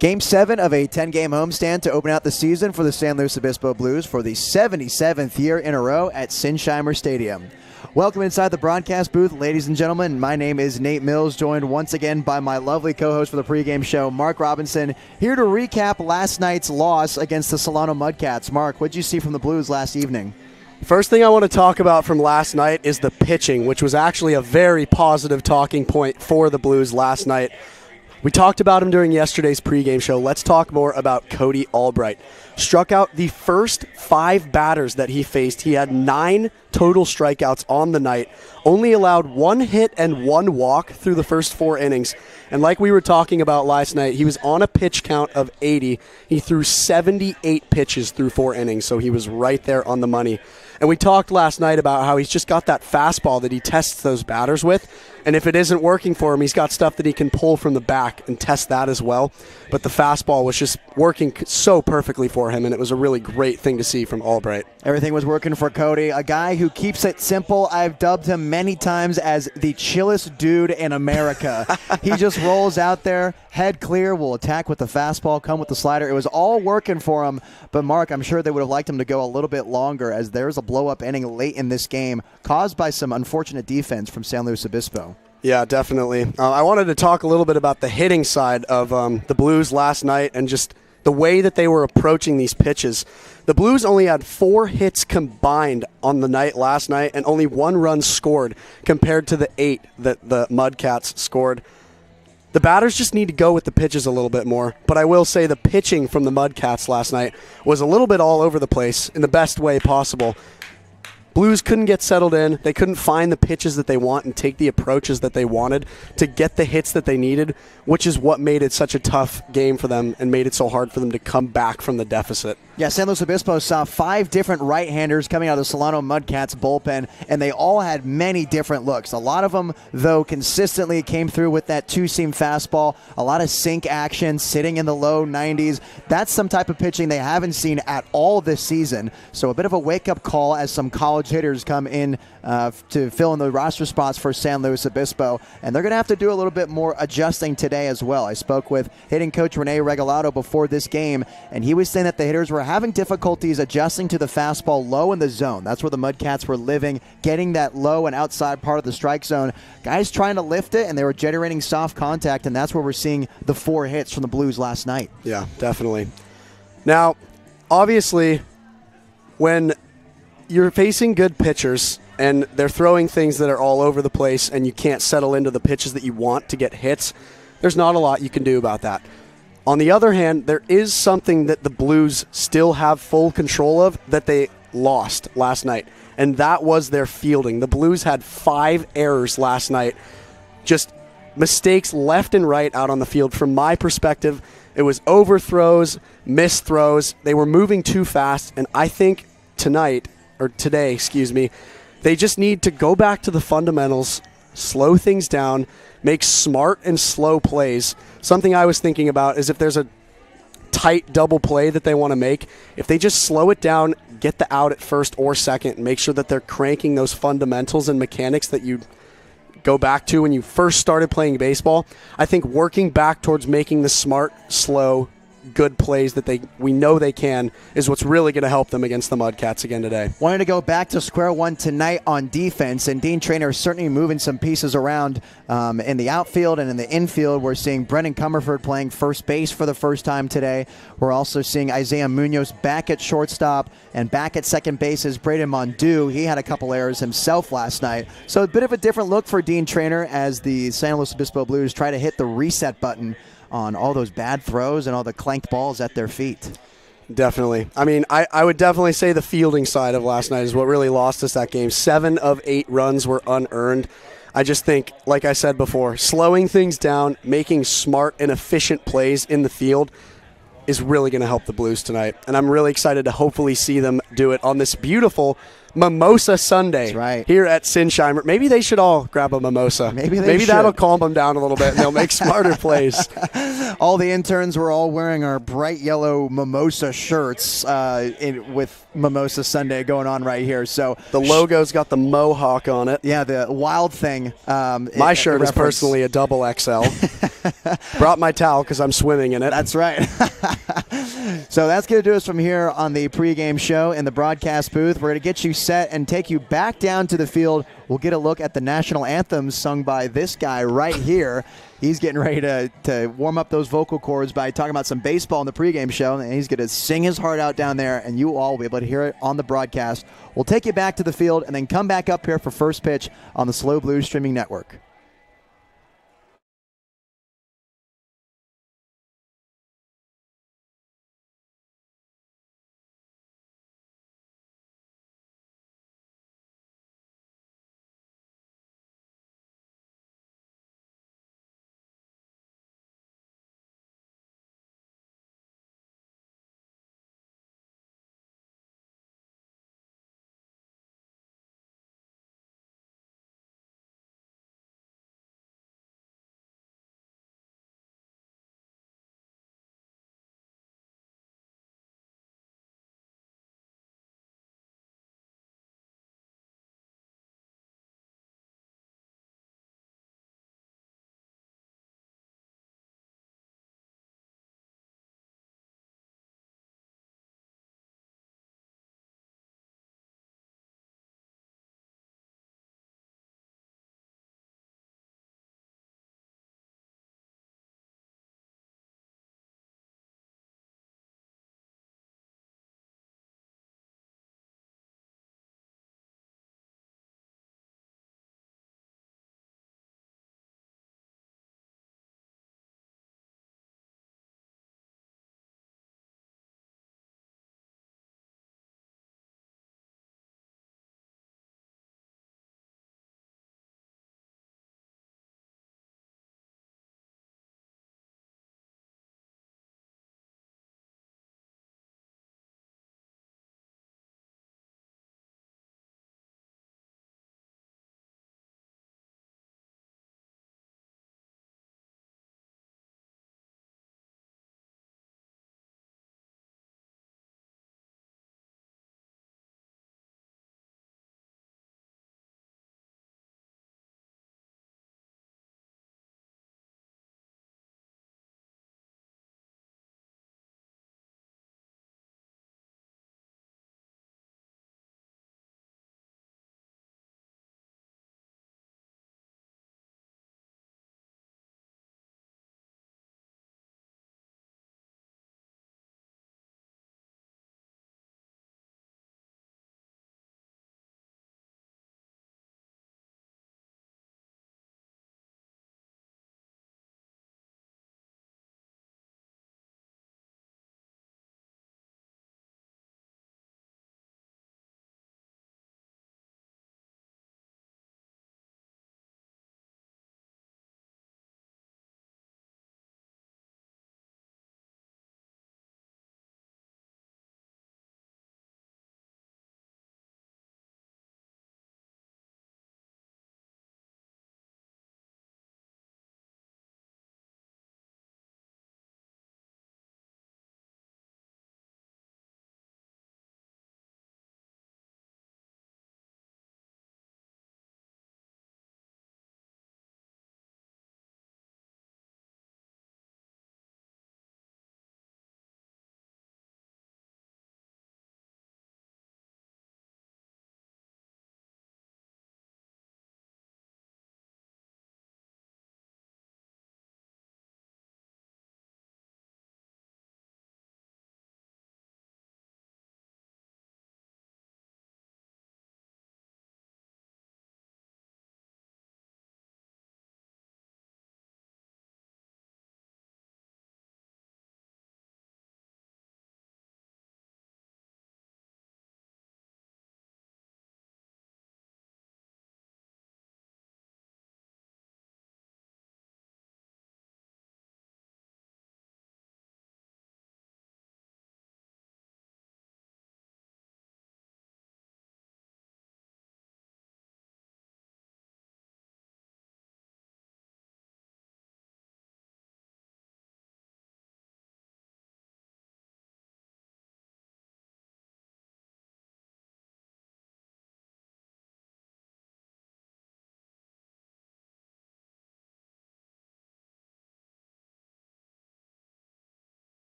Game 7 of a 10-game homestand to open out the season for the San Luis Obispo Blues for the 77th year in a row at Sinsheimer Stadium. Welcome inside the broadcast booth, ladies and gentlemen. My name is Nate Mills, joined once again by my lovely co-host for the pregame show, Mark Robinson, here to recap last night's loss against the Solano Mudcats. Mark, what did you see from the Blues last evening? First thing I want to talk about from last night is the pitching, which was actually a very positive talking point for the Blues last night. We talked about him during yesterday's pregame show. Let's talk more about Cody Albright. Struck out the first 5 batters that he faced. He had 9 total strikeouts on the night. Only allowed 1 hit and 1 walk through the first 4 innings. And like we were talking about last night, he was on a pitch count of 80. He threw 78 pitches through 4 innings, so he was right there on the money. And we talked last night about how he's just got that fastball that he tests those batters with. And if it isn't working for him, he's got stuff that he can pull from the back and test that as well. But the fastball was just working so perfectly for him, and it was a really great thing to see from Albright. Everything was working for Cody, a guy who keeps it simple. I've dubbed him many times as the chillest dude in America. He just rolls out there, head clear, will attack with the fastball, come with the slider. It was all working for him. But, Mark, I'm sure they would have liked him to go a little bit longer, as there's a blow-up inning late in this game caused by some unfortunate defense from San Luis Obispo. Yeah, definitely. I wanted to talk a little bit about the hitting side of the Blues last night and just the way that they were approaching these pitches. The Blues only had 4 hits combined on the night last night and only 1 run scored compared to the 8 that the Mudcats scored. The batters just need to go with the pitches a little bit more, but I will say the pitching from the Mudcats last night was a little bit all over the place in the best way possible. Blues couldn't get settled in. They couldn't find the pitches that they want and take the approaches that they wanted to get the hits that they needed, which is what made it such a tough game for them and made it so hard for them to come back from the deficit. Yeah, San Luis Obispo saw 5 different right-handers coming out of the Solano Mudcats bullpen, and they all had many different looks. A lot of them, though, consistently came through with that 2-seam fastball, a lot of sink action, sitting in the low 90s. That's some type of pitching they haven't seen at all this season. So a bit of a wake-up call as some college hitters come in to fill in the roster spots for San Luis Obispo, and they're going to have to do a little bit more adjusting today as well. I spoke with hitting coach Rene Regalado before this game, and he was saying that the hitters were having difficulties adjusting to the fastball low in the zone. That's where the Mudcats were living, getting that low and outside part of the strike zone. Guys trying to lift it, and they were generating soft contact, and that's where we're seeing the 4 hits from the Blues last night. Yeah, definitely. Now, obviously, when you're facing good pitchers and they're throwing things that are all over the place and you can't settle into the pitches that you want to get hits, there's not a lot you can do about that. On the other hand, there is something that the Blues still have full control of that they lost last night, and that was their fielding. The Blues had 5 errors last night, just mistakes left and right out on the field. From my perspective, it was overthrows, missed throws. They were moving too fast, and I think today, they just need to go back to the fundamentals, slow things down, make smart and slow plays. Something I was thinking about is if there's a tight double play that they want to make, if they just slow it down, get the out at first or second, and make sure that they're cranking those fundamentals and mechanics that you go back to when you first started playing baseball. I think working back towards making the smart, slow, good plays that we know they can is what's really going to help them against the Mudcats again today. Wanted to go back to square one tonight on defense, and Dean Traynor certainly moving some pieces around in the outfield and in the infield. We're seeing Brendan Comerford playing first base for the first time today. We're also seeing Isaiah Munoz back at shortstop, and back at second base is Braden Mondew. He had a couple errors himself last night. So a bit of a different look for Dean Traynor as the San Luis Obispo Blues try to hit the reset button on all those bad throws and all the clanked balls at their feet. Definitely. I mean, I would definitely say the fielding side of last night is what really lost us that game. 7 of 8 runs were unearned. I just think, like I said before, slowing things down, making smart and efficient plays in the field is really going to help the Blues tonight. And I'm really excited to hopefully see them do it on this beautiful Mimosa Sunday. That's right. Here at Sinsheimer. Maybe they should all grab a mimosa. Maybe that'll calm them down a little bit and they'll make smarter plays. All the interns were all wearing our bright yellow mimosa shirts with Mimosa Sunday going on right here. So the logo's got the mohawk on it. Yeah, the wild thing. My shirt is personally a double XL. Brought my towel because I'm swimming in it. That's right. So that's going to do us from here on the pregame show in the broadcast booth. We're going to get you set and take you back down to the field. We'll get a look at the national anthems sung by this guy right here. He's getting ready to warm up those vocal cords by talking about some baseball in the pregame show, and he's going to sing his heart out down there, and you all will be able to hear it on the broadcast. We'll take you back to the field and then come back up here for first pitch on the SLO Blues Streaming Network.